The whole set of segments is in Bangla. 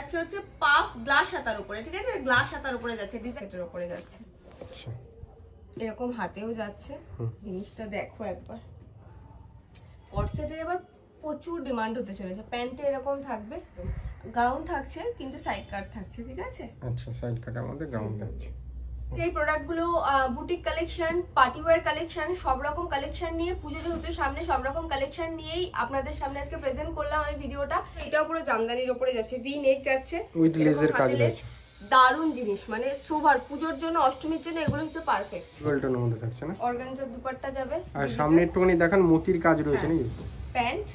যাচ্ছে হচ্ছে পাফ গ্লাস হাতার উপরে, ঠিক আছে? গ্লাস হাতার উপরে যাচ্ছে, ডিজাইনের উপরে যাচ্ছে, এরকম হাতেও যাচ্ছে। জিনিসটা দেখো একবার, কট সেটের এবার প্রচুর ডিমান্ড হতে চলেছে। প্যান্টে এরকম থাকবে, গাউন থাকছে কিন্তু সাইড কাট থাকছে, ঠিক আছে? আচ্ছা, সাইড কাটের মধ্যে গাউন থাকছে। এই প্রোডাক্টগুলো boutique collection, party wear collection, সব রকম কালেকশন নিয়ে, পুজো যেহেতু সামনে, সব রকম কালেকশন নিয়েই আপনাদের সামনে আজকে প্রেজেন্ট করলাম আমি ভিডিওটা। এটাও পুরো জামদানির উপরে যাচ্ছে, ভি নেক যাচ্ছে, উইথ লেজের কাজ আছে। দারুন জিনিস, মানে সোভার পুজোর জন্য, অষ্টমীর জন্য এগুলো হচ্ছে পারফেক্ট। গোল্ডের মধ্যে থাকছে না? অর্গানজার দুপাট্টা যাবে, আর সামনে একটুখানি দেখান মতির কাজ রয়েছে নাকি? প্যান্ট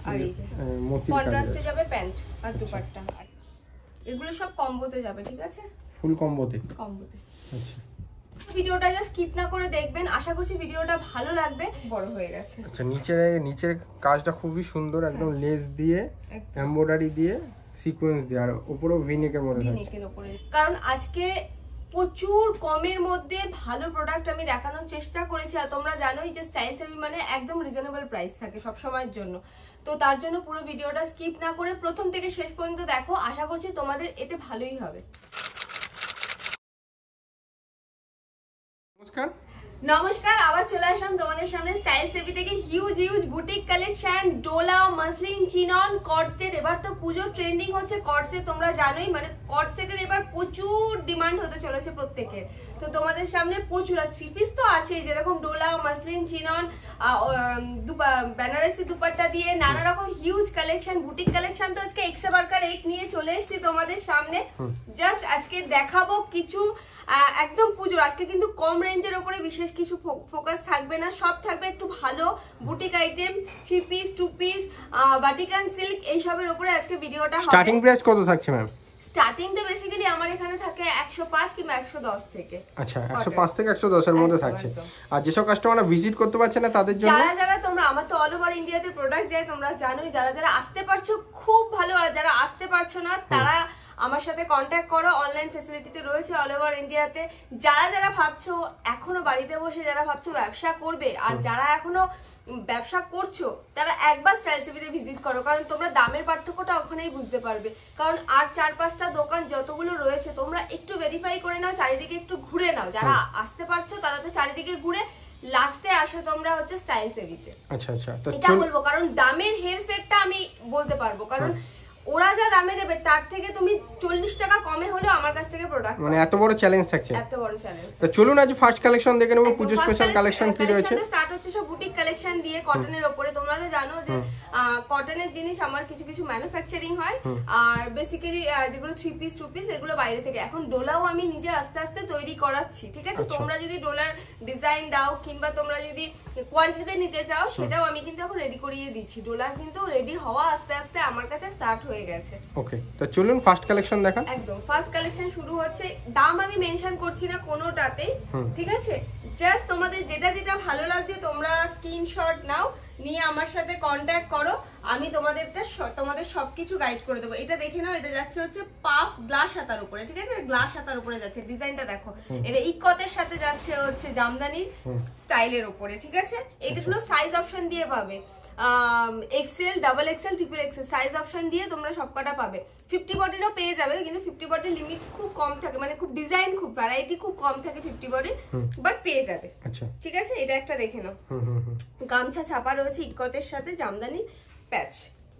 আর এই যে মতির কাজ কন্ট্রাস্টে যাবে প্যান্ট আর দুপাট্টা। এগুলো সব কম্বোতে যাবে, ঠিক আছে? ফুল কম্বোতে। কম্বোতে। আচ্ছা, ভিডিওটা জাস্ট স্কিপ না করে দেখবেন, আশা করছি ভিডিওটা ভালো লাগবে। বড় হয়ে গেছে। আচ্ছা, নিচের কাজটা খুবই সুন্দর, একদম লেস দিয়ে, এমব্রয়ডারি দিয়ে, সিকোয়েন্স দিয়ে, আর উপরেও ভিনেকের মধ্যে থাকছে। ভিনেকের উপরে, কারণ আজকে প্রচুর কমের মধ্যে ভালো প্রোডাক্ট আমি দেখানোর চেষ্টা করেছি। আর তোমরা জানোই যে স্টাইল সেভি মানে একদম রিজনেবল প্রাইস থাকে সব সময়ের জন্য। তো তার জন্য পুরো ভিডিওটা স্কিপ না করে প্রথম থেকে শেষ পর্যন্ত দেখো, আশা করছি তোমাদের এতে ভালোই হবে। নমস্কার, আবার চলে আসলাম তোমাদের সামনে স্টাইল সেভি থেকে huge boutique collection, Dola, muslin, chinon, কটসেট। এবার তো পুজো ট্রেন্ডিং হচ্ছে কটসেট, তোমরা জানোই, মানে কটসেটের এবার প্রচুর ডিমান্ড হতে চলেছে প্রত্যেকের। তো তোমাদের সামনে প্রচুর, আর থ্রি পিস তো আছেই, যেরকম ডোলা, মাসলিন, চিনন, বেনারসি দুপাট্টা দিয়ে নানা রকম হিউজ কালেকশন, বুটিক কালেকশন। তো আজকে এক্সে বার্কার এক নিয়ে চলে এসেছি তোমাদের সামনে। জাস্ট আজকে দেখাবো কিছু একদম পুজোর, আজকে কিন্তু কম রেঞ্জের উপরে বিশেষ কিছু ফোকাস থাকবে না, সব থাকবে একটু ভালো boutique item, three piece, two piece, বাটিকান সিল্ক, এইসবের উপরে আজকে ভিডিওটা হবে। স্টার্টিং প্রাইস কত থাকছে ম্যাম? স্টার্টিং তো বেসিক্যালি আমার এখানে থাকে 105 কিংবা 110 থেকে। আচ্ছা, 105 থেকে 110 এর মধ্যে থাকছে। আর যেসব কাস্টমাররা ভিজিট করতে পারছে না তাদের জন্য, যারা তোমরা, আমার তো অল ওভার ইন্ডিয়াতে প্রোডাক্ট যায়, তোমরা জানোই, যারা আসতে পারছো খুব ভালো, আর যারা আসতে পারছো না তারা আমার সাথে কন্ট্যাক্ট করো, অনলাইন ফ্যাসিলিটিতে রয়েছে অল ওভার ইন্ডিয়াতে। যারা ভাবছো এখনো বাড়িতে বসে, যারা ভাবছো ব্যবসা করবে, আর যারা এখনো ব্যবসা করছো, তারা একবার স্টাইল সেভিতে ভিজিট করো, কারণ তোমরা দামের পার্থক্যটা ওখানেই বুঝতে পারবে। কারণ আর 4-5টা দোকান যতগুলো রয়েছে, তোমরা একটু ভেরিফাই করে নাও, চারিদিকে একটু ঘুরে নাও। যারা আসতে পারছো তারা তো চারিদিকে ঘুরে লাস্টে আসো তোমরা হচ্ছে স্টাইল সেভিতে। আচ্ছা, তো এটা বলবো, কারণ দামের হেরফেরটা আমি বলতে পারবো, কারণ ওরা যা দামে দেবে তার থেকে তুমি 40 টাকা কমে হলেও আমার কাছ থেকে প্রোডাক্ট, মানে এত বড় চ্যালেঞ্জ থাকছে, এত বড় চ্যালেঞ্জ। তো চলুন আজ ফার্স্ট কালেকশন দেখে নেব, পুজো স্পেশাল কালেকশন কি রয়েছে। স্টার্ট হচ্ছে সব বুটিক কালেকশন দিয়ে, কটনের উপরে। তোমরা তো জানো যে কটনের জিনিস আমার কিছু ম্যানুফ্যাকচারিং হয়, আর বেসিক্যালি যেগুলো থ্রি পিস, টু পিস, এগুলো বাইরে থেকে। এখন ডোলাও আমি নিজে আস্তে আস্তে তৈরি করাচ্ছি, ঠিক আছে? তোমরা যদি ডোলার ডিজাইন দাও কিংবা তোমরা যদি কোয়ান্টিটিতে নিতে চাও, সেটাও আমি কিন্তু এখন রেডি করিয়ে দিচ্ছি। ডোলার কিন্তু রেডি হওয়া আস্তে আস্তে আমার কাছে স্টার্ট হয়ে গেছে। ওকে, তো চলুন ফার্স্ট কালেকশন দেখান। একদম ফার্স্ট কালেকশন শুরু হচ্ছে। দাম আমি মেনশন করছি না কোনোটাতেই, ঠিক আছে? জাস্ট তোমাদের যেটা ভালো লাগছে তোমরা স্ক্রিনশট নাও, নিয়ে আমার সাথে কন্ট্যাক্ট করো, আমি তোমাদের সবকিছু গাইড করে দেবো। এটা দেখে নাও, এটা যাচ্ছে হচ্ছে পাফ গ্লাস হাতার উপরে, ঠিক আছে? গ্লাস হাতার উপরে যাচ্ছে, ডিজাইনটা দেখো। এটা ইকতের সাথে যাচ্ছে হচ্ছে জামদানির স্টাইলের উপরে, ঠিক আছে? এটা শুধু সাইজ অপশন দিয়ে পাবে, XL, double XL, triple XL size option দিয়ে তোমরা সবকটা পাবে। 50 বডিরও পেয়ে যাবে, কিন্তু 50 বডির লিমিট খুব কম থাকে, মানে খুব ডিজাইন, খুব ভ্যারাইটি খুব কম থাকে 50 বডির, বাট পেয়ে যাবে। আচ্ছা, ঠিক আছে? এটা একটা দেখে নাও, গামছা ছাপা রয়েছে ইকতের সাথে, জামদানি প্যাচ,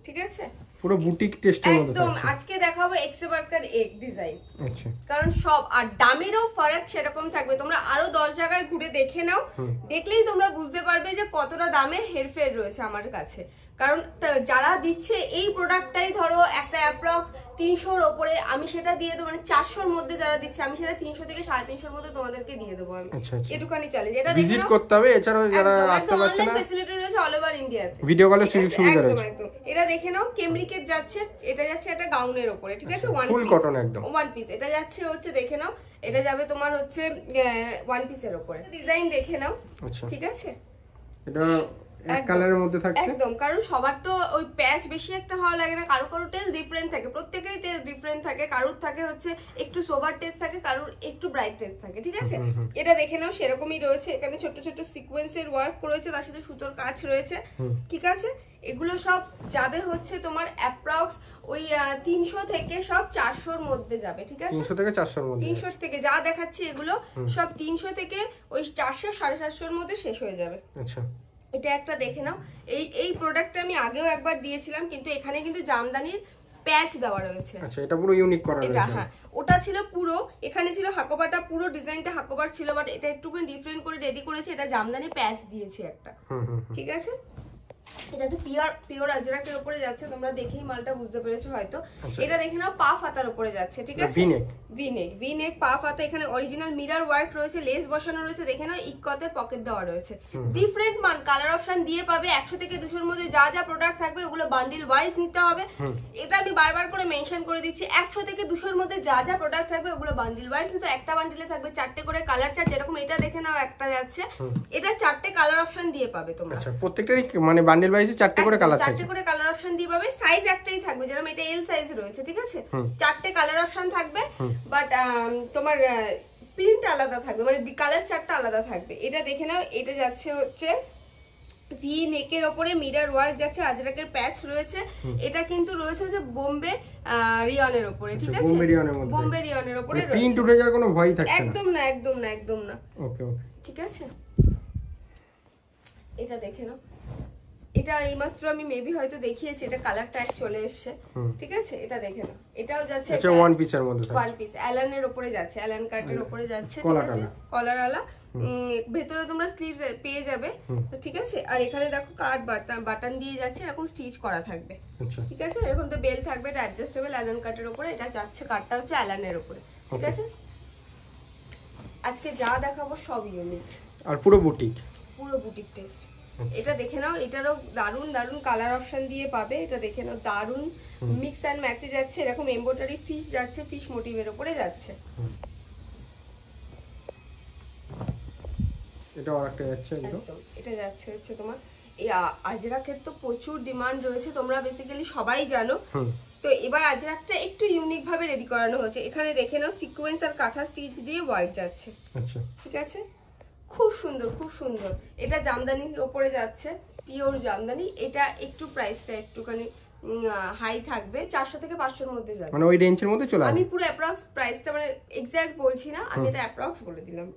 ঠিক আছে? পুরো বুটিক টেস্টের মধ্যে একদম। আজকে দেখাবো এক্সে বার্কার এক ডিজাইন, আচ্ছা, কারণ সব আর দামেরও ফারাক সেরকম থাকবে। তোমরা আরো 10 জায়গায় ঘুরে দেখে নাও, দেখলেই তোমরা বুঝতে পারবে যে কতটা দামের হেরফের রয়েছে আমার কাছে। কারণ যারা দিচ্ছে এই প্রোডাক্টটাই ধরো একটা অ্যাপ্রক্স 300-র উপরে, আমি সেটা দিয়ে দেবো, মানে 400-র মধ্যে যারা দিচ্ছে আমি সেটা 300 থেকে 350-র মধ্যে তোমাদেরকে দিয়ে দেবো আমি। এটুখানি চ্যালেঞ্জ, এটা ভিজিট করতে হবে। এছাড়াও যারা আসতে পারছে না, ফ্যাসিলিটি রয়েছে অল ওভার ইন্ডিয়াতে, ভিডিও কলের সুযোগ সুবিধা রয়েছে। একদম। এটা দেখে নাও, কেমব্রিকের যাচ্ছে, এটা যাচ্ছে একটা গাউনের উপরে, ঠিক আছে? ফুল কটন, একদম ওয়ান পিস। এটা যাচ্ছে হচ্ছে দেখে নাও, এটা যাবে তোমার হচ্ছে ওয়ান পিসের উপরে। ডিজাইন দেখে নাও, ঠিক আছে? এটা এক কালারের মধ্যে থাকছে একদম, কারণ সবার তো ওই প্যাচ বেশি একটা ভালো লাগে না, কারো টেস্ট ডিফারেন্ট থাকে, প্রত্যেকেরই টেস্ট ডিফারেন্ট থাকে। কারোর থাকে হচ্ছে একটু সোভার টেস্ট থাকে, কারোর একটু ব্রাইট টেস্ট থাকে, ঠিক আছে? এটা দেখে নাও, সেরকমই রয়েছে। এখানে ছোট ছোট সিকোয়েন্সের ওয়ার্ক রয়েছে, তার সাথে সুতোর কাজ রয়েছে, ঠিক আছে? এগুলো সব যাবে হচ্ছে তোমার অ্যাপ্রক্স ওই 300 থেকে সব 400 এর মধ্যে যাবে, ঠিক আছে? 300 থেকে 400 এর মধ্যে, 300 থেকে যা দেখাচ্ছি এগুলো সব 300 থেকে ওই 400 750 এর মধ্যে শেষ হয়ে যাবে। আচ্ছা, এটা একটা দেখে নাও। এই প্রোডাক্টটা আমি আগেও একবার দিয়েছিলাম, কিন্তু এখানে কিন্তু জামদানির প্যাচ দেওয়া রয়েছে। আচ্ছা, এটা পুরো ইউনিক করা এটা রয়েছে। হ্যাঁ, ওটা ছিল পুরো, এখানে ছিল হাকোবাটা, পুরো ডিজাইনটা হাকোবার ছিল, বাট এটা একটুখানি ডিফারেন্ট করে রেডি করেছে, এটা জামদানি প্যাচ দিয়েছে একটা, ঠিক আছে? এটা তো পিওর আজরাকের উপরে যাচ্ছে, তোমরা দেখেই মালটা বুঝতে পেরেছো হয়তো। এটা দেখে নাও, পা ফাতার উপরে যাচ্ছে, ঠিক আছে? ভি-নেক পা ফাতা, এখানে অরিজিনাল মিরর ওয়ার্ক রয়েছে, লেস বসানো রয়েছে, দেখে নাও ইক্কতের পকেট দেওয়া রয়েছে। ডিফারেন্ট মান কালার অপশন দিয়ে পাবে। 100 থেকে 200 এর মধ্যে যা যা প্রোডাক্ট থাকবে ওগুলো বান্ডিল ওয়াইজ নিতে হবে। এটা আমি বারবার করে মেনশন করে দিচ্ছি, 100 থেকে 200 এর মধ্যে যা যা প্রোডাক্ট থাকবে ওগুলো বান্ডিল ওয়াইজ নিতে। একটা বান্ডিলে থাকবে 4টে করে কালার চার্ট, যেরকম এটা দেখে নাও একটা যাচ্ছে, এটা 4টে কালার অপশন দিয়ে পাবে তোমরা। আচ্ছা, প্রত্যেকটারই মানে বান্ডিল ওয়াইজে 4টে করে কালার থাকবে, 4টে করে কালার অপশন দিয়ে পাবে। সাইজ একটাই থাকবে, যেরকম এটা এল সাইজ রয়েছে, ঠিক আছে? 4টে কালার অপশন থাকবে, বাট তোমার প্রিন্ট আলাদা থাকবে, মানে কালার চার্টটা আলাদা থাকবে। এটা দেখে নাও, এটা যাচ্ছে হচ্ছে ভি নেকের উপরে মিরর ওয়ার্ক যাচ্ছে, আজরাকের প্যাচ রয়েছে। এটা কিন্তু রয়েছে যে বোম্বে রিয়নের উপরে, ঠিক আছে? বোম্বে রিয়নের উপরে রয়েছে, প্রিন্ট উঠে যাওয়ার কোনো ভয় থাকছে না, একদম না, একদম না, একদম না। ওকে ওকে, ঠিক আছে? এটা দেখে নাও, এটা এইমাত্র আমি মেবি হয়তো দেখিয়েছি, এটা কালারটা এক চলে এসেছে, ঠিক আছে? এটা দেখে নাও, এটাও যাচ্ছে, এটা ওয়ান পিসের মধ্যে থাকছে, ওয়ান পিস অ্যালানের উপরে যাচ্ছে, অ্যালান কাটের উপরে যাচ্ছে, ঠিক আছে? কলারওয়ালা, ভেতরে তোমরা স্লিভ পেয়ে যাবে, ঠিক আছে? আর এখানে দেখো কাট বাটন দিয়ে যাচ্ছে, এরকম স্টিচ করা থাকবে, ঠিক আছে? এরকম তো বেল থাকবে, এটা অ্যাডজাস্টেবল অ্যালান কাটের উপরে, এটা যাচ্ছে কাটটা হচ্ছে অ্যালানের উপরে, ঠিক আছে? আজকে যা দেখাবো সব ইউনিক আর পুরো বুটিক টেস্ট। এটা দেখে নাও, এটারও দারুন দারুন কালার অপশন দিয়ে পাবে। এটা দেখে নাও, দারুন মিক্স এন্ড ম্যাচে যাচ্ছে, এরকম এমব্রয়ডারি ফিশ যাচ্ছে, ফিশ মোটিভের উপরে যাচ্ছে। এটা আরেকটা যাচ্ছে, একদম এটা যাচ্ছে হচ্ছে তোমার এই আজরাকের তো প্রচুর ডিমান্ড রয়েছে, তোমরা বেসিক্যালি সবাই জানো। তো এবার আজরাকটা একটু ইউনিক ভাবে রেডি করানো হয়েছে। এখানে দেখে নাও, সিকোয়েন্স আর কাঁথা স্টিচ দিয়ে ওয়ার্ক যাচ্ছে, আচ্ছা, ঠিক আছে? খুব সুন্দর, খুব সুন্দর। এটা জামদানির উপরে যাচ্ছে, পিওর জামদানি। এটা একটু প্রাইসটা একটুখানি হাই থাকবে, 400 থেকে 500 এর মধ্যে যাবে, মানে ওই রেঞ্জের মধ্যে চলে আসবে। আমি পুরো অ্যাপ্রক্স প্রাইসটা মানে এক্সাক্ট বলছি না, আমি এটা অ্যাপ্রক্স বলে দিলাম,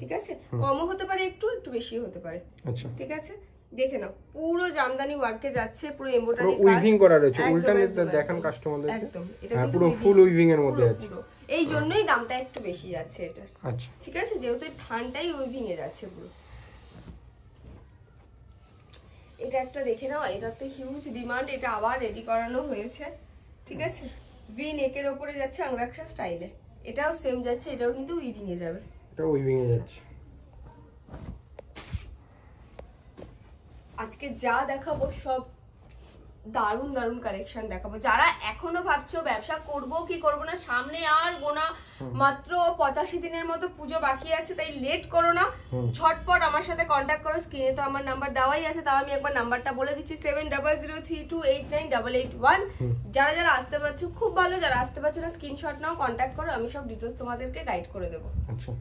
ঠিক আছে? কমও হতে পারে, একটু বেশি হতে পারে, আচ্ছা, ঠিক আছে? দেখে নাও, পুরো জামদানি ওয়ার্কে যাচ্ছে, পুরো এমব্রয়ডারি কাজ, উইভিং করা রয়েছে, উল্টাটা দেখান কাস্টমারদেরকে, একদম। এটা পুরো ফুল উইভিং এর মধ্যে আছে, এই জন্যই দামটা একটু বেশি যাচ্ছে এটা, আচ্ছা, ঠিক আছে? যেহেতু থানটাই উইভিং এ যাচ্ছে পুরো। এটা একটা দেখে নাও, এটা তো হিউজ ডিমান্ড, এটা আবার রেডি করানো হয়েছে, ঠিক আছে? ভি নেকের উপরে যাচ্ছে আংরাকশা স্টাইলে, এটাও সেম যাচ্ছে, এটাও কিন্তু উইভিং এ যাবে, এটা উইভিং এ যাচ্ছে। আজকে যা দেখাবো সব দারুন দারুন কালেকশন দেখাবো। যারা এখনো ভাবছো ব্যবসা করব কি করব না, সামনে আর গোনা মাত্র 85 দিনের মতো পুজো বাকি আছে, তাই লেট করো না, ঝটপট আমার সাথে কন্ট্যাক্ট করো। স্ক্রিনে তো আমার নাম্বার দেওয়াই আছে, তাও আমি একবার নাম্বারটা বলে দিচ্ছি, 7003289881। যারা যারা আসতে পারছো খুব ভালো, যারা আসতে পারছো না স্ক্রিনশট নাও, কন্ট্যাক্ট করো, আমি সব ডিটেলস তোমাদেরকে গাইড করে দেবো। আচ্ছা,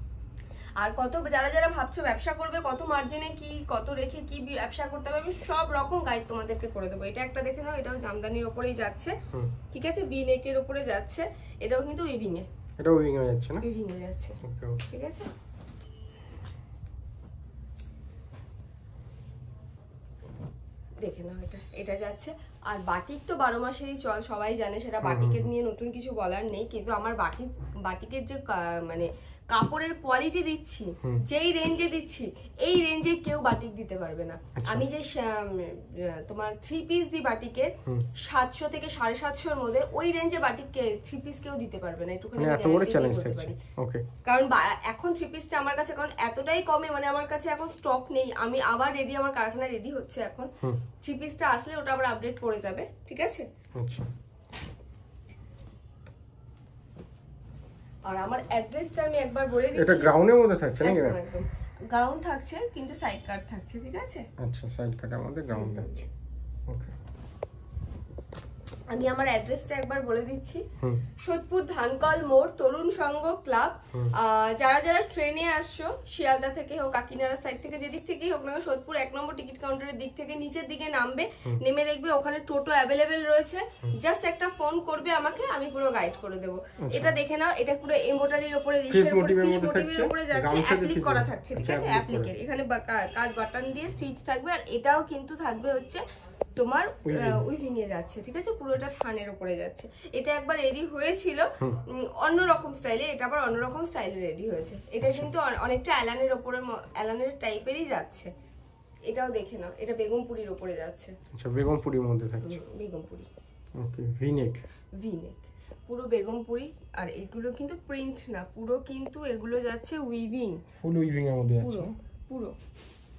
আর কত যারা যারা ভাবছো ব্যবসা করবে, কত মার্জিনে কি কত রেখে কি ব্যবসা করতে হবে, আমি সব রকম গাইড তোমাদেরকে করে দেবো। এটা একটা দেখে নাও, এটাও জামদানির উপরেই যাচ্ছে, ঠিক আছে? ভি নেকের উপরে যাচ্ছে, এটাও কিন্তু উইভিং এ, এটা উইভিং এ যাচ্ছে না, উইভিং এ যাচ্ছে, ওকে, ঠিক আছে? দেখে নাও, এটা যাচ্ছে। আর বাটিক তো 12 মাসেরই চল, সবাই জানে সেটা, বাটিকের নিয়ে নতুন কিছু বলার নেই। কিন্তু আমার বাটিকের যে মানে কাপড়ের কোয়ালিটি দিচ্ছি, যেই রেঞ্জে দিচ্ছি, এই রেঞ্জে কেউ বাটিক দিতে পারবে না। আমি যে তোমার 3 পিস দি বাটিকের 700 থেকে 750 এর মধ্যে, ওই রেঞ্জে বাটিক 3 পিস কেউ দিতে পারবে না, একটুখানি এত বড় চ্যালেঞ্জ থাকছে, ওকে? কারণ এখন 3 পিসটা আমার কাছে কারণ এতটাই কমে, মানে আমার কাছে এখন স্টক নেই, আমি আবার রেডি, আমার কারখানা রেডি হচ্ছে এখন, 3 পিসটা আসলে ওটা আবার আপডেট করে যাবে, ঠিক আছে? আচ্ছা, আর আমার অ্যাড্রেসটা আমি একবার বলে দিচ্ছি, এটা গ্রাউন্ডের মধ্যে থাকছে নাকি? একদম গাউন থাকছে, কিন্তু সাইড কাট থাকছে, ঠিক আছে? আচ্ছা, সাইড কাটের মধ্যে গ্রাউন্ড থাকছে, ওকে। আমি আমার অ্যাড্রেসটা একবার বলে দিচ্ছি। সোদপুর ধানকল মোড়, তরুণ সংঘ ক্লাব। যারা যারা ট্রেনে আসছো শিয়ালদা থেকে হোক, কাকিনাড়া সাইড থেকে, যেদিক থেকেই হোক না, সোদপুর 1 নম্বর টিকিট কাউন্টারের দিক থেকে নিচের দিকে নামবে, নেমে দেখবে ওখানে টোটো অ্যাভেলেবেল রয়েছে। জাস্ট একটা ফোন করবে আমাকে, আমি পুরো গাইড করে দেবো। এটা দেখে নাও, এটা পুরো এমব্রয়ডারির উপরে, ফিশ মোটিভের উপরে যাচ্ছে, অ্যাপ্লিক করা থাকছে, ঠিক আছে? অ্যাপ্লিকের এখানে কার্ড বাটন দিয়ে স্টিচ থাকবে। আর এটাও কিন্তু থাকবে হচ্ছে তোমার উইভিং এ যাচ্ছে, ঠিক আছে? পুরোটা থানের উপরে যাচ্ছে। এটা একবার রেডি হয়েছিল অন্যরকম স্টাইলে, এটা আবার অন্যরকম স্টাইলে রেডি হয়েছে। এটা কিন্তু অনেকটা অ্যালানের উপরে, অ্যালানের টাইপেরই যাচ্ছে। এটাও দেখে নাও, এটা বেগমপুরির উপরে যাচ্ছে। আচ্ছা, বেগমপুরির মধ্যে থাকছে। বেগমপুরি, ওকে। ভিনেক, ভিনেক পুরো বেগমপুরি। আর এগুলো কিন্তু প্রিন্ট না, পুরো কিন্তু এগুলো যাচ্ছে উইভিং, ফুল উইভিং এর মধ্যে আছে। পুরো পুরো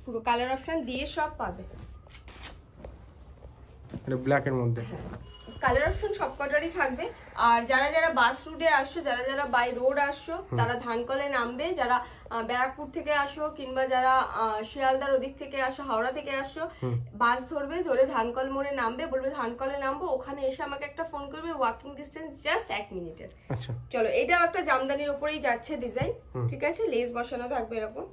পুরো কালার অপশন দিয়ে সব পাবে। এটা ব্ল্যাক এর মধ্যে, কালার অপশন সবকটারই থাকবে। আর যারা যারা বাস রুটে আসছো, যারা যারা বাই রোড আসছো, তারা ধানকলে নামবে। যারা ব্যারাকপুর থেকে আসো কিংবা যারা শিয়ালদার ওদিক থেকে আসো, হাওড়া থেকে আসো, বাস ধরবে, ধরে ধানকল মোড়ে নামবে, বলবে ধানকলে নামবো, ওখানে এসে আমাকে একটা ফোন করবে, ওয়াকিং ডিস্টেন্স জাস্ট 1 মিনিটের। আচ্ছা, চলো, এটাও একটা জামদানির উপরেই যাচ্ছে ডিজাইন, ঠিক আছে? লেস বসানো থাকবে এরকম।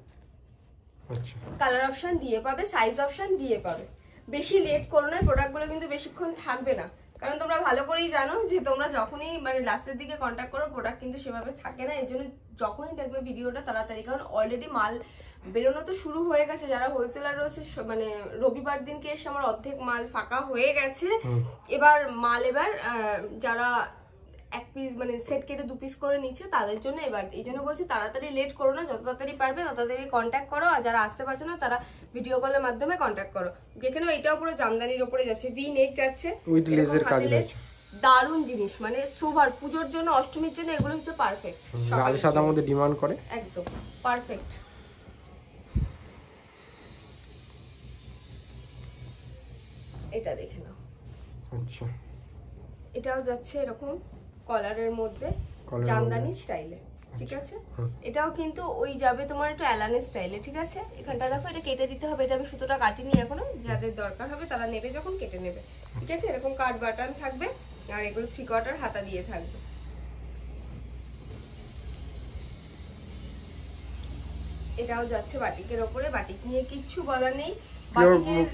আচ্ছা, কালার অপশন দিয়ে পাবে, সাইজ অপশন দিয়ে পাবে। বেশি লেট করো না, প্রোডাক্টগুলো কিন্তু বেশিক্ষণ থাকবে না, কারণ তোমরা ভালো করেই জানো যে তোমরা যখনই মানে লাস্টের দিকে কন্ট্যাক্ট করো, প্রোডাক্ট কিন্তু সেভাবে থাকে না। এই জন্য যখনই দেখবে ভিডিওটা তাড়াতাড়ি, কারণ অলরেডি মাল বেরোনো তো শুরু হয়ে গেছে। যারা হোলসেলার রয়েছে, মানে রবিবার দিনকে এসে আমার অর্ধেক মাল ফাঁকা হয়ে গেছে। এবার যারা 1 পিস মানে সেট কেটে 2 পিস করে নিচ্ছে তাদের জন্য এবার, এই জন্য বলছি তাড়াতাড়ি লেট করো না, যত তাড়াতাড়ি পারবে তত তাড়াতাড়ি কন্ট্যাক্ট করো। আর যারা আসতে পারছো না তারা ভিডিও কলের মাধ্যমে কন্ট্যাক্ট করো। যেখানে এটাও পুরো জামদানির উপরে যাচ্ছে, ভি নেক যাচ্ছে, উইথ লেজের কাজ রয়েছে। দারুণ জিনিস, মানে সোভার পুজোর জন্য, অষ্টমীর জন্য এগুলো হচ্ছে পারফেক্ট। লাল সাদার মধ্যে ডিমান্ড করে, একদম পারফেক্ট। এটা দেখে নাও। আচ্ছা, এটাও যাচ্ছে এরকম কলারের মধ্যে, জামদানি স্টাইলে, ঠিক আছে? এটাও কিন্তু ওই যাবে তোমার একটু অ্যালানের স্টাইলে, ঠিক আছে? এখানটা দেখো, এটা কেটে দিতে হবে। এটা আমি সুতোটা কাটিনি এখনো, যাদের দরকার হবে তারা নেবে যখন কেটে নেবে, ঠিক আছে? এরকম কাট বাটন থাকবে, আর এগুলো 3/4 হাতা দিয়ে থাকবে। এটাও যাচ্ছে বাটিকের ওপরে, বাটিক নিয়ে কিচ্ছু বলার নেই।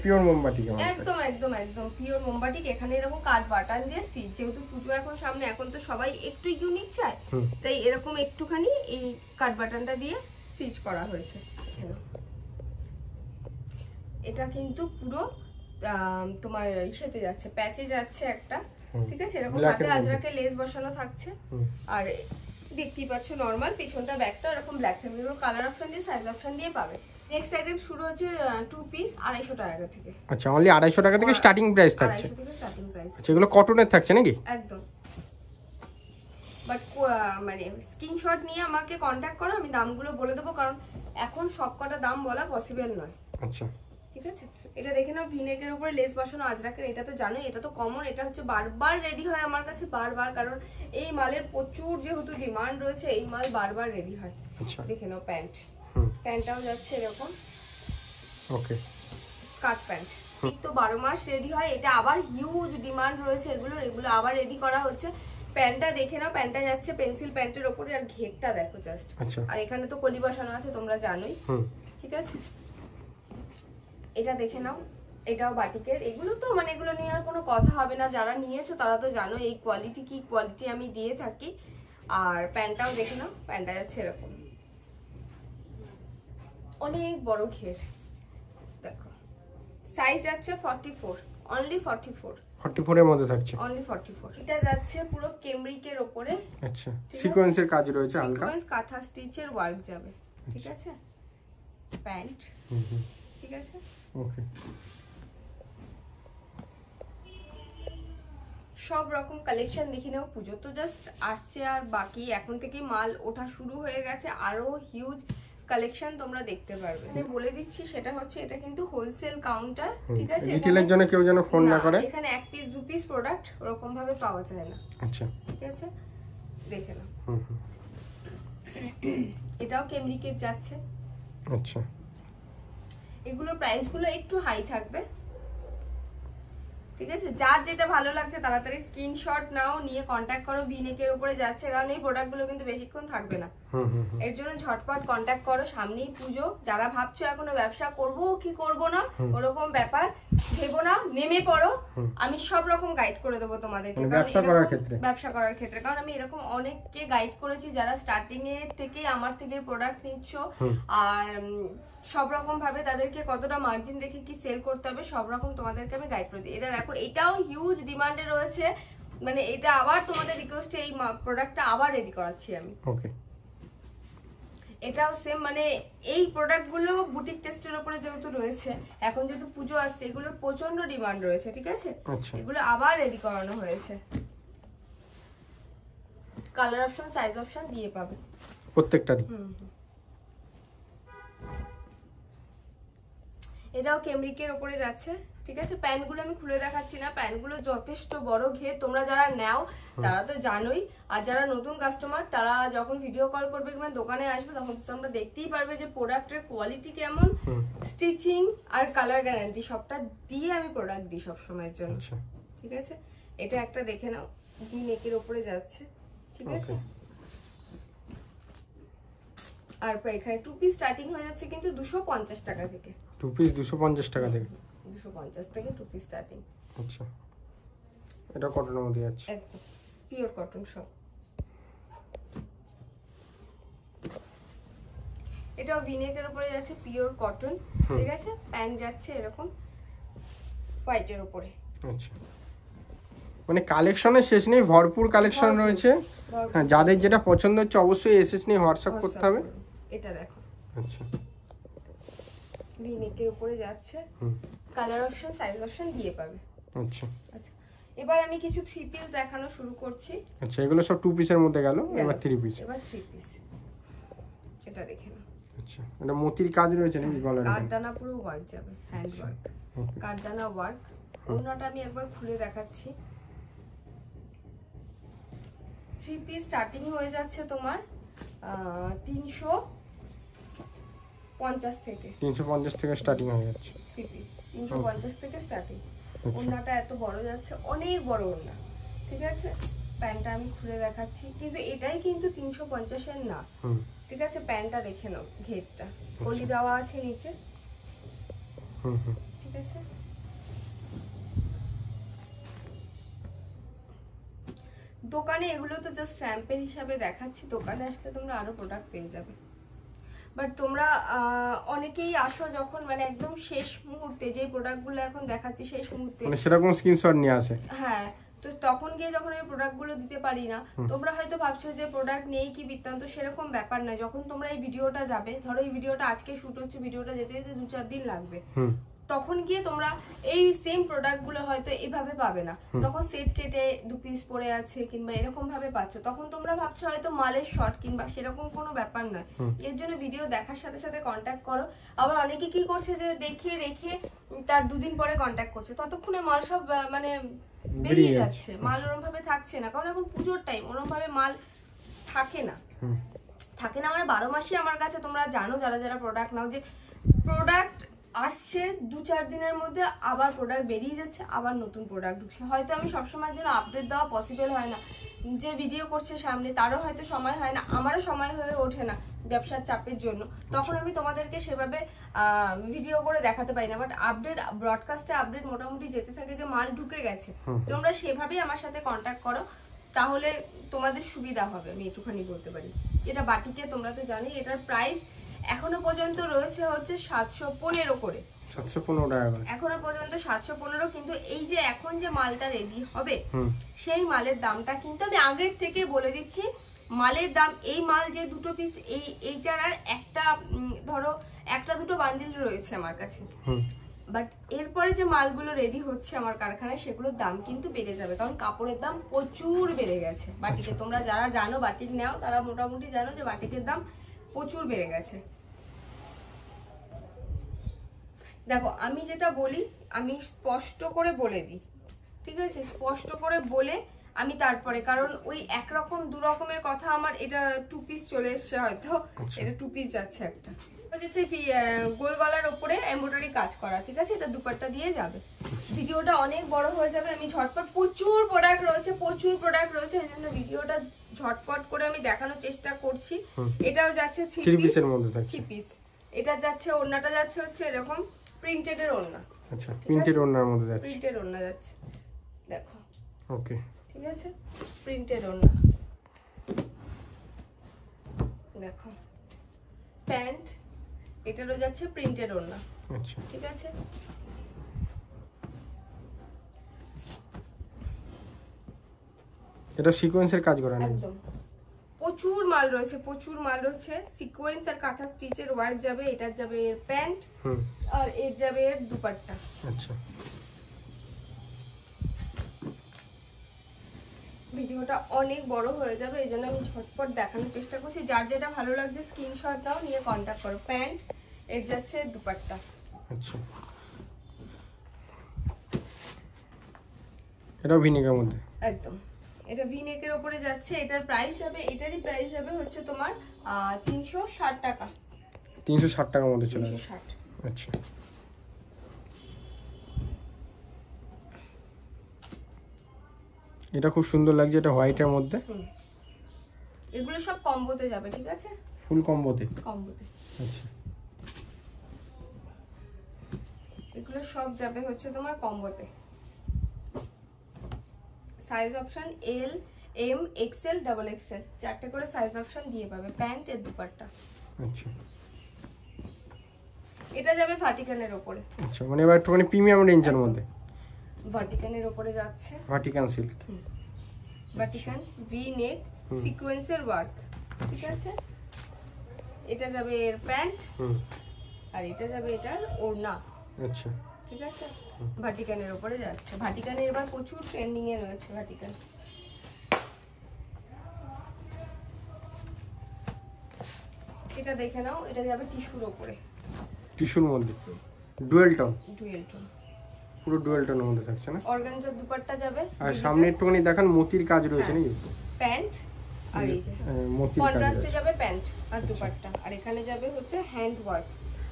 পিওর মোমবাটিক, একদম একদম একদম পিওর মোমবাটিক। এখানে এরকম কাট বাটন দিয়ে স্টিচ, যেহেতু পুজো এখন সামনে, এখন তো সবাই একটু ইউনিক চায়, তাই এরকম একটুখানি এই কাট বাটনটা দিয়ে স্টিচ করা হয়েছে। এটা কিন্তু পুরো তোমার ইসেতে যাচ্ছে, প্যাচে যাচ্ছে একটা, ঠিক আছে? এরকম হাতে আজরাকে লেস বসানো থাকছে। আর দেখতেই পাচ্ছ নরমাল, পিছনটা ব্যাকটা এরকম ব্ল্যাক থাকবে। কালার অপশন দিয়ে, সাইজ অপশন দিয়ে পাবে। নেক্সট আইটেম শুরু হচ্ছে 2 পিস 250 টাকা থেকে। আচ্ছা, অনলি 250 টাকা থেকে স্টার্টিং প্রাইস থাকছে। 250 থেকে স্টার্টিং প্রাইস। আচ্ছা, এগুলো কটনের থাকছে নাকি? একদম। বাট মানে স্ক্রিনশট নিয়ে আমাকে কন্টাক্ট করো, আমি দামগুলো বলে দেবো, কারণ এখন সবকটা দাম বলা পসিবল নয়। আচ্ছা, ঠিক আছে? এটা দেখে নাও, ভিনেকের উপরে লেস বসানো আজরাকের। এটা তো জানোই, এটা তো কমন। এটা হচ্ছে বারবার রেডি হয় আমার কাছে, বারবার, কারণ এই মালের প্রচুর যেহেতু ডিমান্ড রয়েছে, এই মাল বারবার রেডি হয়। আচ্ছা, দেখে নাও প্যান্ট, প্যান্টটাও যাচ্ছে এরকম, ওকে, স্কার্ট প্যান্ট। ঠিক তো 12 মাস রেডি হয়। এটা আবার হিউজ ডিমান্ড রয়েছে এগুলো আবার রেডি করা হচ্ছে। প্যান্টটা দেখে নাও, প্যান্টটা যাচ্ছে পেন্সিল প্যান্টের উপরে, আর ঘেরটা দেখো জাস্ট। আর এখানে তো কলি বসানো আছে, তোমরা জানোই, ঠিক আছে? এটা দেখে নাও, এটাও বাটিকের। এগুলো তো মানে এগুলো নিয়ে আর কোনো কথা হবে না, যারা নিয়েছো তারা তো জানো এই কোয়ালিটি কি কোয়ালিটি আমি দিয়ে থাকি। আর প্যান্টটাও দেখে নাও, প্যান্টটা যাচ্ছে এরকম, অনেক বড় ঘের, দেখো। সাইজ যাচ্ছে 44, অনলি 44 এর মধ্যে থাকছে, অনলি 44। এটা যাচ্ছে পুরো কেমব্রিকের উপরে। আচ্ছা, সিকোয়েন্সের কাজ রয়েছে, হালকা সিকোয়েন্স কাঁথা স্টিচের ওয়ার্ক যাবে, ঠিক আছে? প্যান্ট, ঠিক আছে, ওকে। সব রকম কালেকশন দেখে নাও। পুজো তো জাস্ট আসছে, আর বাকি এখন থেকে মাল ওঠা শুরু হয়ে গেছে, আরো হিউজ কালেকশন তোমরা দেখতে পারবে। আমি বলে দিচ্ছি, সেটা হচ্ছে এটা কিন্তু হোলসেল কাউন্টার, ঠিক আছে? রিটেলের জন্য কেউ যেন ফোন না করে। এখানে 1 পিস 2 পিস প্রোডাক্ট ওরকম ভাবে পাওয়া যায় না। আচ্ছা, ঠিক আছে, দেখে নাও। এটাও কেমব্রিকের যাচ্ছে। আচ্ছা, এগুলোর প্রাইস গুলো একটু হাই থাকবে, ঠিক আছে, যার যেটা ভালো লাগছে তাড়াতাড়ি স্ক্রিনশট নাও, নিয়ে কন্ট্যাক্ট করো। ভিনেকের উপরে যাচ্ছে, কারণ এই প্রোডাক্টগুলো কিন্তু বেশিক্ষণ থাকবে না, এর জন্য ঝটপট কন্ট্যাক্ট করো। সামনেই পুজো, যারা ভাবছো এখনো ব্যবসা করব কি করব না ওরকম ব্যাপার ভেবো না, নেমে পড়ো। আমি সব রকম গাইড করে দেবো তোমাদেরকে ব্যবসা করার ক্ষেত্রে, কারণ আমি এরকম অনেককে গাইড করেছি যারা স্টার্টিং এ থেকে আমার থেকে প্রোডাক্ট নিচ্ছ, আর সব রকম ভাবে তাদেরকে কতটা মার্জিন রেখে কি সেল করতে হবে সব রকম তোমাদেরকে আমি গাইড করে দিই। এটা দেখো, এটাও হিউজ ডিমান্ডে রয়েছে, মানে এটা আবার তোমাদের রিকোয়েস্টে এই প্রোডাক্টটা আবার রেডি করাচ্ছি আমি। ওকে, এটাও সেম, মানে এই প্রোডাক্টগুলো বুটিক টেস্টের উপরে যেহেতু রয়েছে, এখন যেহেতু পুজো আসছে, এগুলোর প্রচন্ড ডিমান্ড রয়েছে, ঠিক আছে। এগুলো আবার রেডি করানো হয়েছে, কালার অপশন সাইজ অপশন দিয়ে পাবে প্রত্যেকটারই। এটাও কেমরিকের উপরে যাচ্ছে, ঠিক আছে। প্যান্টগুলো আমি খুলে দেখাচ্ছি না, প্যান্টগুলো যথেষ্ট বড় ঘের, তোমরা যারা নাও তারা তো জানোই, আর যারা নতুন কাস্টমার তারা যখন ভিডিও কল করবে কিংবা দোকানে আসবে তখন তো তোমরা দেখতেই পারবে যে প্রোডাক্টের কোয়ালিটি কেমন, স্টিচিং আর কালার গ্যারান্টি সবটা দিয়ে আমি প্রোডাক্ট দিই সব সময়ের জন্য, ঠিক আছে। এটা একটা দেখে নাও, ভি নেকের উপরে যাচ্ছে, ঠিক আছে। আর এখানে টু পিস স্টার্টিং হয়ে যাচ্ছে কিন্তু 250 টাকা থেকে, টু পিস 250 টাকা থেকে, 250 থেকে টু পিস স্টার্টিং। আচ্ছা, এটা কটনের মধ্যে যাচ্ছে, একদম পিওর কটন সব। এটাও ভিনেকের উপরে যাচ্ছে, পিওর কটন, ঠিক আছে। প্যান্ট যাচ্ছে এরকম হোয়াইটের উপরে। আচ্ছা, মানে কালেকশনের শেষ নেই, ভরপুর কালেকশন রয়েছে। হ্যাঁ, যাদের যেটা পছন্দ হচ্ছে অবশ্যই এসএস নিয়ে হোয়াটসঅ্যাপ করতে হবে। এটা দেখো, আচ্ছা, ভিনেকের উপরে যাচ্ছে, কালার অপশন সাইজ অপশন দিয়ে পাবে। আচ্ছা আচ্ছা, এবার আমি কিছু থ্রি পিস দেখানো শুরু করছি। আচ্ছা, এগুলো সব টু পিসের মধ্যে গেল, এবার থ্রি পিস। এবার থ্রি পিস, এটা দেখে নাও। আচ্ছা, এটা মতির কাজ রয়েছে নাকি গলার? কারদানা পুরো ওয়ার্ক যাবে, হ্যান্ড ওয়ার্ক, কারদানা ওয়ার্ক। ওনাটা আমি একবার খুলে দেখাচ্ছি। থ্রি পিস স্টার্টিং হয়ে যাচ্ছে তোমার 350 থেকে, 350 থেকে স্টার্টিং হয়ে যাচ্ছে থ্রি পিস 350 থেকে স্টার্টিং। ওনাটা এত বড় যাচ্ছে, অনেক বড় ওনা, ঠিক আছে। প্যান্টটা আমি খুলে দেখাচ্ছি, কিন্তু এটাই কিন্তু 350 এর না, ঠিক আছে। প্যান্টটা দেখে নাও, ঘেরটা কলি দেওয়া আছে নিচে, ঠিক আছে। দোকানে এগুলো তো জাস্ট স্যাম্পল হিসাবে দেখাচ্ছি, দোকানে আসলে তোমরা আরো প্রোডাক্ট পেয়ে যাবে। বাট তোমরা অনেকেই আসো যখন মানে একদম শেষ মুহূর্তে, যে প্রোডাক্টগুলো এখন দেখাচ্ছি শেষ মুহূর্তে, মানে সেরকম স্ক্রিনশট নিয়ে আসে। হ্যাঁ, তো তখন গিয়ে যখন আমি প্রোডাক্টগুলো দিতে পারি না, তোমরা হয়তো ভাবছো যে প্রোডাক্ট নেই কি বৃত্তান্ত, সেরকম ব্যাপার না। যখন তোমরা এই ভিডিওটা যাবে, ধরো এই ভিডিওটা আজকে শুট হচ্ছে, ভিডিওটা যেতে যেতে 2-4 দিন লাগবে, তখন গিয়ে তোমরা এই সেম প্রোডাক্টগুলো হয়তো এভাবে পাবে না, তখন সেট কেটে 2 পিস পড়ে আছে কিংবা এরকম ভাবে পাচ্ছ, তখন তোমরা ভাবছো হয়তো মালের শর্ট কিংবা সেরকম কোনো ব্যাপার নয়। এর জন্য ভিডিও দেখার সাথে সাথে কন্ট্যাক্ট করো। আবার অনেকে কি করছে যে দেখে রেখে তার 2 দিন পরে কন্ট্যাক্ট করছে, ততক্ষণে মাল সব মানে বেরিয়ে যাচ্ছে, মাল ওরম ভাবে থাকছে না, কারণ এখন পুজোর টাইম, ওরম ভাবে মাল থাকে না মানে 12 মাসই আমার কাছে তোমরা জানো যারা যারা প্রোডাক্ট নাও, যে প্রোডাক্ট আসছে 2-4 দিনের মধ্যে, আবার প্রোডাক্ট বেরিয়ে যাচ্ছে, আবার নতুন প্রোডাক্ট ঢুকছে। হয়তো আমি সবসময়ের জন্য আপডেট দেওয়া পসিবল হয় না, যে ভিডিও করছে সামনে তারও হয়তো সময় হয় না, আমারও সময় হয়ে ওঠে না ব্যবসার চাপের জন্য, তখন আমি তোমাদেরকে সেভাবে ভিডিও করে দেখাতে পারি না। বাট আপডেট ব্রডকাস্টে আপডেট মোটামুটি যেতে থাকে যে মাল ঢুকে গেছে, তোমরা সেভাবেই আমার সাথে কন্ট্যাক্ট করো, তাহলে তোমাদের সুবিধা হবে, আমি একটুখানি বলতে পারি। এটা বাটিকে তোমরা তো জানোই, এটার প্রাইস এখনো পর্যন্ত রয়েছে হচ্ছে 715 করে, 715 টাকা এখনো পর্যন্ত 715। কিন্তু এই যে এখন যে মালটা রেডি হবে, সেই মালের দামটা কিন্তু আমি আগের থেকে বলে দিচ্ছি, মালের দাম, এই মাল যে 2 পিস, এইটার আর একটা ধরো 1-2 বান্ডিল রয়েছে আমার কাছে, বাট এরপরে যে মালগুলো রেডি হচ্ছে আমার কারখানায়, সেগুলোর দাম কিন্তু বেড়ে যাবে, কারণ কাপড়ের দাম প্রচুর বেড়ে গেছে বাটিকে। তোমরা যারা জানো বাটিক নাও, তারা মোটামুটি জানো যে বাটিকের দাম প্রচুর বেড়ে গেছে। দেখো, আমি যেটা বলি আমি স্পষ্ট করে বলে দিই, ঠিক আছে, স্পষ্ট করে বলে আমি তারপরে, কারণ ওই একরকম 2 রকমের কথা আমার, এটা 2 পিস চলে এসছে হয়তো, এটা 2 পিস যাচ্ছে একটা। হচ্ছে গোল গলার উপরে এমব্রয়ডারি কাজ করা, ঠিক আছে? এটা দুপাট্টা দিয়ে যাবে। ভিডিওটা অনেক বড় হয়ে যাবে, আমি ঝটপট প্রচুর প্রোডাক্ট রয়েছে এই জন্য ভিডিওটা ঝটপট করে আমি দেখানোর চেষ্টা করছি। এটাও যাচ্ছে 3 পিসের মধ্যে থাকছে, 3 পিস। এটা যাচ্ছে, ওড়নাটা যাচ্ছে হচ্ছে এরকম প্রিন্টেড এর ওড়না। আচ্ছা, প্রিন্টেড ওড়নার মধ্যে যাচ্ছে, প্রিন্টেড ওড়না যাচ্ছে, দেখো। ওকে, ঠিক আছে, প্রিন্টেড ওড়না। দেখো প্যান্ট, এটারও যাচ্ছে প্রিন্টেড ওড়না। আচ্ছা, ঠিক আছে। এটা সিকোয়েন্সের কাজ করা নেই, একদম প্রচুর মাল রয়েছে, সিকোয়েন্স আর কাঁথা স্টিচের ওয়ার্ক যাবে। এটার যাবে এর প্যান্ট, আর এর যাবে এর দুপাট্টা। আচ্ছা, ভিডিওটা অনেক বড় হয়ে যাবে, এই জন্য আমি ঝটপট দেখানোর চেষ্টা করছি। যার যেটা ভালো লাগছে স্ক্রিনশট নাও, নিয়ে কন্ট্যাক্ট করো। প্যান্ট, এর যাচ্ছে দুপাট্টা। আচ্ছা, এটা ভিনেগার মধ্যে, একদম এটা ভিনেকের উপরে যাচ্ছে। এটার প্রাইস যাবে, এটারই প্রাইস যাবে হচ্ছে তোমার 360 টাকা। 360 টাকার মধ্যে চলে যাবে। 360। আচ্ছা, এটা খুব সুন্দর লাগছে, এটা হোয়াইটের মধ্যে। এগুলো সব কম্বোতে যাবে, ঠিক আছে? ফুল কম্বোতে। আচ্ছা, এগুলো সব যাবে হচ্ছে তোমার কম্বোতে। সাইজ অপশন এল, এম, এক্সেল, ডাবল এক্সেল, 4টে করে সাইজ অপশন দিয়ে পাবে। প্যান্ট এর দুপাট্টা। আচ্ছা, এটা যাবে ভার্টিকানের উপরে। আচ্ছা, মানে এবার একটুখানি প্রিমিয়াম রেঞ্জের মধ্যে। ভার্টিকানের উপরে যাচ্ছে, ভার্টিকান সিল্ক, ভার্টিকান ভি নেক, সিকোয়েন্সের ওয়ার্ক, ঠিক আছে? এটা যাবে এর প্যান্ট, আর এটা যাবে এটার ওড়না। আচ্ছা, ঠিক আছে, ভার্টিকানের উপরে যাচ্ছে। ভার্টিকানে এবার প্রচুর ট্রেন্ডিং এ রয়েছে ভার্টিকান। এটা দেখে নাও, এটা যাবে টিস্যুর উপরে, টিস্যুর মধ্যে, ডুয়েল টোন, পুরো ডুয়েল টোনের মধ্যে থাকছে না? অর্গানজার দুপাট্টা যাবে। আর সামনে একটুখানি দেখান, মতির কাজ রয়েছে নাকি? প্যান্ট আর এই যে মতির কাজ কন্ট্রাস্টে যাবে প্যান্ট আর দুপাট্টা। আর এখানে যাবে হচ্ছে হ্যান্ড ওয়ার্ক,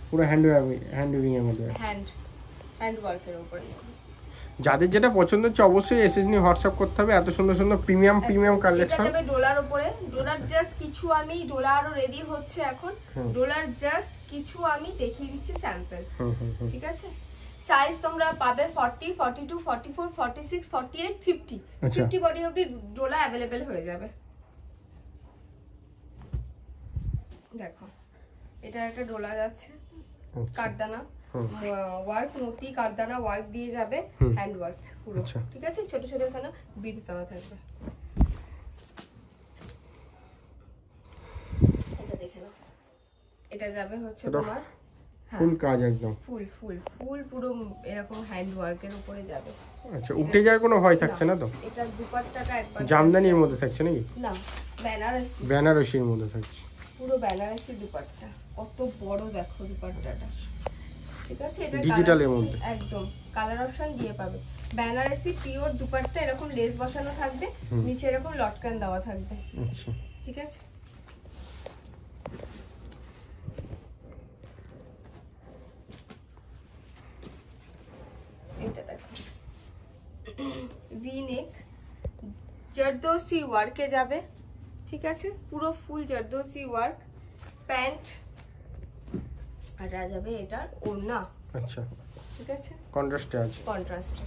পুরো হ্যান্ড উইভিং এর মধ্যে, হ্যান্ড ওয়ার্কের উপরে। যাদের যেটা পছন্দ হচ্ছে অবশ্যই এসএস নিয়ে হোয়াটসঅ্যাপ করতে হবে। এত সুন্দর সুন্দর প্রিমিয়াম কালেকশন। এটা যাবে ডলার উপরে। ডলার জাস্ট কিছু আমি, ডলারও রেডি হচ্ছে এখন। ডলার জাস্ট কিছু আমি দেখিয়ে দিচ্ছি স্যাম্পল, ঠিক আছে? সাইজ তোমরা পাবে 40, 42, 44, 46, 48, 50। 50 বডি অবধি ডোলা অ্যাভেলেবেল হয়ে যাবে। দেখো এটা একটা ডোলা যাচ্ছে, কারদানা ওয়ার্ক, মতি কারদানা ওয়ার্ক দিয়ে যাবে, হ্যান্ড ওয়ার্ক পুরো, ঠিক আছে? ছোট ছোট এখানে বিট দেওয়া থাকবে। এটা দেখে নাও, এটা যাবে হচ্ছে তোমার ফুল কাজ, একদম ফুল পুরো এরকম হ্যান্ড ওয়ার্কের উপরে যাবে। আচ্ছা, উঠে যাওয়ার কোনো ভয় থাকছে না তো? এটা দুপাট্টাটা একবার জামদানির মধ্যে থাকছে নাকি? না, বেনারসির মধ্যে থাকছে, পুরো বেনারসি দুপাট্টা। কত বড় দেখো দুপাট্টাটা, ঠিক আছে? এটা ডিজিটালের মধ্যে একদম কালার অপশন দিয়ে পাবে। বেনারসি পিওর দুপাট্টা, এরকম লেস বসানো থাকবে, নিচে এরকম লটকান দেওয়া থাকবে। আচ্ছা, ঠিক আছে? এটা দেখো ভি নেক, জর্দোসি ওয়ার্কে যাবে, ঠিক আছে? পুরো ফুল জর্দোসি ওয়ার্ক। প্যান্ট আর যাবে এটার ওড়না। আচ্ছা, ঠিক আছে, কন্ট্রাস্টে আছে, কন্ট্রাস্টে।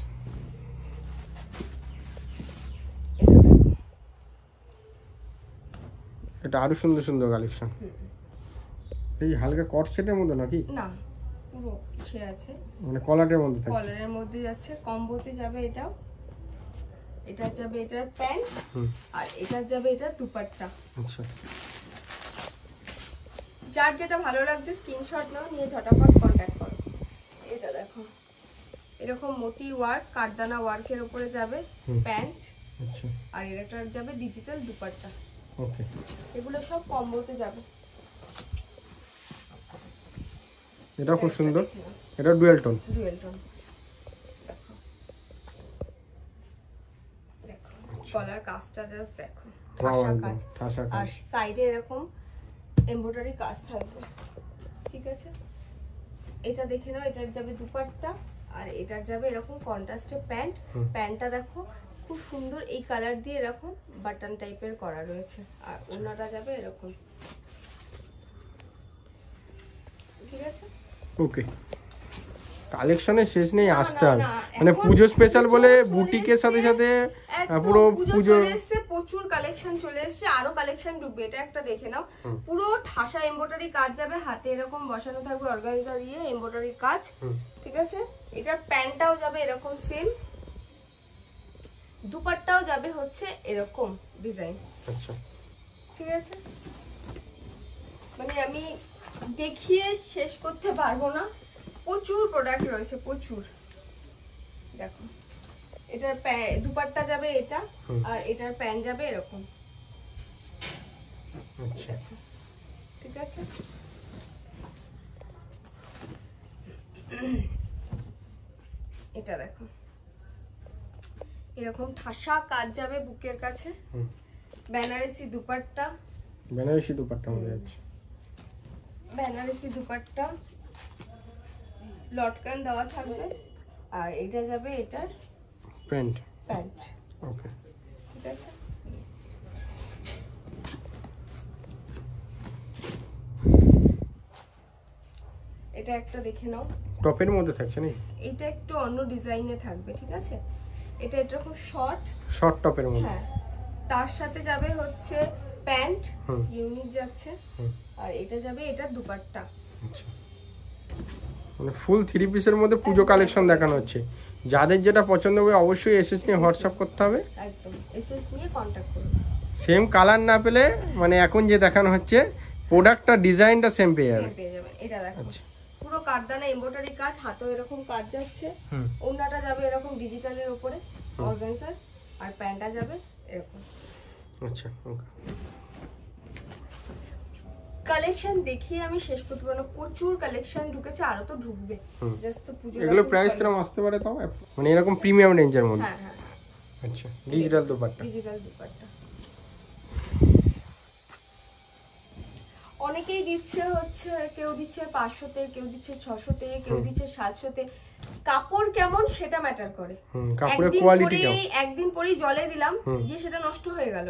এটা আরো সুন্দর সুন্দর কালেকশন। এই হালকা কট সেটের মধ্যে নাকি? না, পুরো সে আছে, মানে কলারের মধ্যে থাকছে, কলারের মধ্যে যাচ্ছে। কম্বোতে যাবে এটাও। এটা যাবে এটার প্যান্ট, আর এটা যাবে এটার দুপাট্টা। আচ্ছা, যার যেটা ভালো লাগছে স্ক্রিনশট নাও, নিয়ে ঝটাফট কন্ট্যাক্ট করো। এটা দেখো এরকম মতি ওয়ার্ক, কারদানা ওয়ার্কের উপরে যাবে প্যান্ট, আচ্ছা, আর এটার যাবে ডিজিটাল দুপাট্টা। ওকে, এগুলো সব কম্বোতে যাবে। এটা খুব সুন্দর, এটা ডুয়াল টোন। দেখো কলার কাজটা জাস্ট দেখো, ঠাসা কাজ, আর সাইডে এরকম এমব্রয়ডারি কাজ থাকবে। ঠিক আছে, এটা দেখে নাও, এটার যাবে দুপাট্টা আর এটার যাবে এরকম কন্ট্রাস্টে প্যান্ট। প্যান্টটা দেখো খুব সুন্দর, এই কালার দিয়ে এরকম বাটন টাইপের করা রয়েছে, আর ওড়নাটা যাবে এরকম। ঠিক আছে, ওকে। কালেকশনের শেষ নেই, আসতে হবে মানে পুজো স্পেশাল বলে বুটিকের সাথে সাথে পুরো পুজো চলে এসেছে, প্রচুর কালেকশন চলে এসেছে, আরো কালেকশন ঢুকবে। এটা একটা দেখে নাও, পুরো ঠাসা এমব্রয়ডারি কাজ যাবে, হাতে এরকম বসানো থাকবে অর্গানজা দিয়ে এমব্রয়ডারি কাজ। ঠিক আছে, এটার প্যান্টটাও যাবে এরকম সেম, দুপাট্টাও যাবে হচ্ছে এরকম ডিজাইন। আচ্ছা, ঠিক আছে, মানে আমি দেখিয়ে শেষ করতে পারবো না, প্রচুর প্রোডাক্ট রয়েছে, প্রচুর। দেখো, এটার দুপাট্টা যাবে এটা, আর এটার প্যান্ট যাবে এরকম। আচ্ছা, ঠিক আছে, এটা দেখো এরকম ঠাসা কাজ যাবে বুকের কাছে, বেনারসি দুপাট্টা, বেনারসি দুপাট্টা মধ্যে যাচ্ছে, বেনারসি দুপাট্টা লটকান দেওয়া থাকবে, আর এটা যাবে এটার প্যান্ট। প্যান্ট। ওকে, ঠিক আছে, এটা একটা দেখে নাও, টপের মধ্যে থাকছে নাকি? এটা একটু অন্য ডিজাইনে থাকবে। ঠিক আছে, এটা এরকম শর্ট টপের মধ্যে। হ্যাঁ, তার সাথে যাবে হচ্ছে প্যান্ট, ইউনিক যাচ্ছে, আর এটা যাবে এটার দুপাট্টা। আচ্ছা, মানে ফুল 3 পিসের মধ্যে পুজো কালেকশন দেখানো হচ্ছে। যাদের যেটা পছন্দ হবে অবশ্যই এসএস নিয়ে হোয়াটসঅ্যাপ করতে হবে, একদম এসএস নিয়ে কন্টাক্ট করুন। সেম কালার না পেলে মানে এখন যে দেখানো হচ্ছে প্রোডাক্টটা ডিজাইনটা সেম পেয়ে যাবে। পেয়ে যাবেন। এটা দেখো আচ্ছা, পুরো কারদানা এমব্রয়ডারি কাজ, হাতেও এরকম কাজ যাচ্ছে, ওড়নাটা যাবে এরকম ডিজিটালের উপরে অর্গানজার, আর প্যান্টটা যাবে এরকম। আচ্ছা, ওকে। কালেকশন দেখিয়ে আমি শেষ করতে পারবো না, প্রচুর কালেকশন ঢুকেছে, আরো তো ঢুকবে। জাস্ট তো পুজো। এগুলো প্রাইস কিরকম আসতে পারে তাও, মানে এরকম প্রিমিয়াম রেঞ্জের মধ্যে? হ্যাঁ হ্যাঁ, আচ্ছা, ডিজিটাল দুপাট্টা। ডিজিটাল দুপাট্টা অনেকেই দিচ্ছে হচ্ছে, কেউ দিচ্ছে 500-তে, কেউ দিচ্ছে 600-তে, কেউ দিচ্ছে 700-তে। কাপড় কেমন সেটা ম্যাটার করে। কাপড়ের কোয়ালিটি কেমন? একদিন পরেই জলে দিলাম দিয়ে সেটা নষ্ট হয়ে গেল,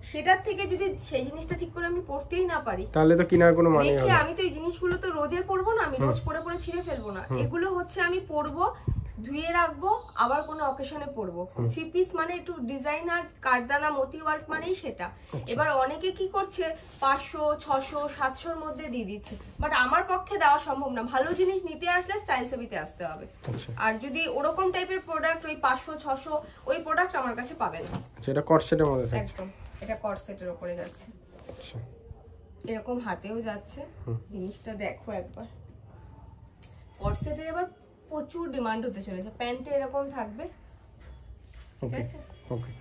সেটার থেকে যদি সেই জিনিসটা ঠিক করে আমি পরতেই না পারি, তাহলে তো কেনার কোনো মানে হবে না। আমি তো এই জিনিসগুলো তো রোজের পরবো না, আমি রোজ পরে পরে ছিঁড়ে ফেলবো না। এগুলো হচ্ছে আমি পরবো, ধুয়ে রাখবো, আবার কোনো অকেশনে পরবো। 3 পিস মানে একটু ডিজাইন আর কারদানা মতি ওয়ার্ক মানেই সেটা। এবার অনেকে কি করছে 500, 600, 700-র মধ্যে দিয়ে দিচ্ছে, বাট আমার পক্ষে দেওয়া সম্ভব না। ভালো জিনিস নিতে আসলে স্টাইল সেবিতে আসতে হবে, আর যদি ওরকম টাইপের প্রোডাক্ট ওই 500, 600 ওই প্রোডাক্ট আমার কাছে পাবেন না। সেটা কটসেটের মধ্যে থাকছে একদম, এটা কট সেটের উপরে যাচ্ছে, আচ্ছা, এরকম হাতেও যাচ্ছে। জিনিসটা দেখো একবার, কট সেটের এবার প্রচুর ডিমান্ড হতে চলেছে। প্যান্টে এরকম থাকবে, ঠিক আছে, ওকে,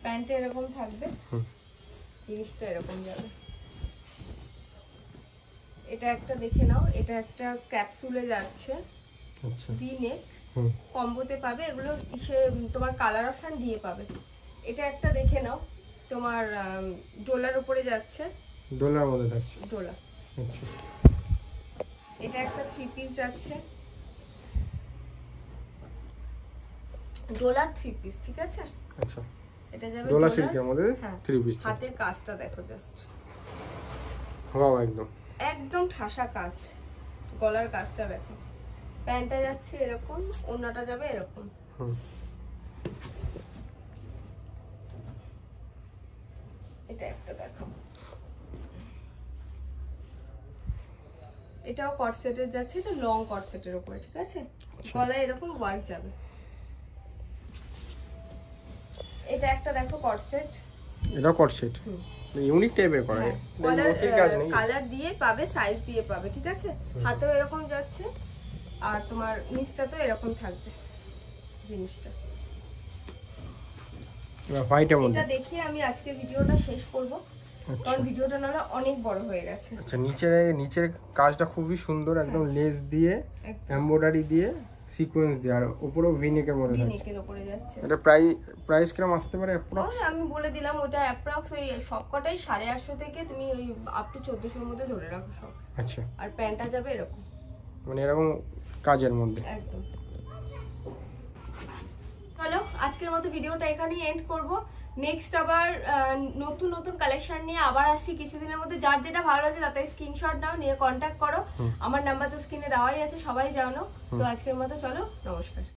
প্যান্টে এরকম থাকবে, জিনিসটা এরকম যাবে। এটা একটা দেখে নাও, এটা একটা ক্যাপসুলে যাচ্ছে, আচ্ছা, দিনে কম্বোতে পাবে, এগুলো তোমার কালার অপশন দিয়ে পাবে। এটা একটা দেখে নাও, তোমার ডোলার উপরে যাচ্ছে, ডলার মধ্যে থাকছে ডোলা। আচ্ছা, এটা একটা 3 পিস যাচ্ছে, ডোলার 3 পিস। ঠিক আছে, আচ্ছা, এটা যাবে ডোলা সিল্কের মধ্যে 3 পিস। হাতের কাজটা দেখো জাস্ট, ওয়াও, একদম একদম ঠাসা কাজ, গলার কাজটা দেখো। প্যান্টটা যাচ্ছে এরকম, ওড়নাটা যাবে এরকম। এটা একটা দেখো, এটাও কট সেটের যাচ্ছে, এটা লং কট সেটের উপরে। ঠিক আছে, গলায় এরকম ওয়ার্ক যাবে। এটা একটা দেখো কট সেট, এটা কট সেট ইউনিক টাইপের করা, কালার দিয়ে পাবে, সাইজ দিয়ে পাবে। ঠিক আছে, হাতেও এরকম যাচ্ছে, আর তোমার নিচটা তো এরকম থাকবে জিনিসটা। হোয়াইটের মধ্যে। এটা দেখে আমি আজকে ভিডিওটা শেষ করব, কারণ ভিডিওটা নাহলে অনেক বড় হয়ে গেছে। আচ্ছা, নিচের কাজটা খুবই সুন্দর, একদম লেস দিয়ে এমব্রয়ডারি দিয়ে সিকোয়েন্স দিয়ে, আর উপরেও ভিনেকের মধ্যে থাকছে। ভিনেকের উপরে যাচ্ছে। এটা প্রাইস কিরকম আসতে পারে অ্যাপ্রক্স? আমি বলে দিলাম ওটা অ্যাপ্রক্স ওই সবকটাই 850 থেকে তুমি ওই আপ টু 1400 এর মধ্যে ধরে রাখো সব। আচ্ছা, আর প্যান্টটা যাবে এরকম, মানে এরকম কাজের মধ্যে। একদম। চলো আজকের মতো ভিডিওটা এখানেই এন্ড করব। নেক্সট আবার নতুন নতুন কালেকশন নিয়ে আবার আসছি কিছুদিনের মধ্যে। যার যেটা ভালো লাগে তাতে স্ক্রিনশট নাও, নিয়ে কন্ট্যাক্ট করো। আমার নাম্বার তো স্ক্রিনে দেওয়াই আছে, সবাই জানো। তো আজকের মতো চলো, নমস্কার।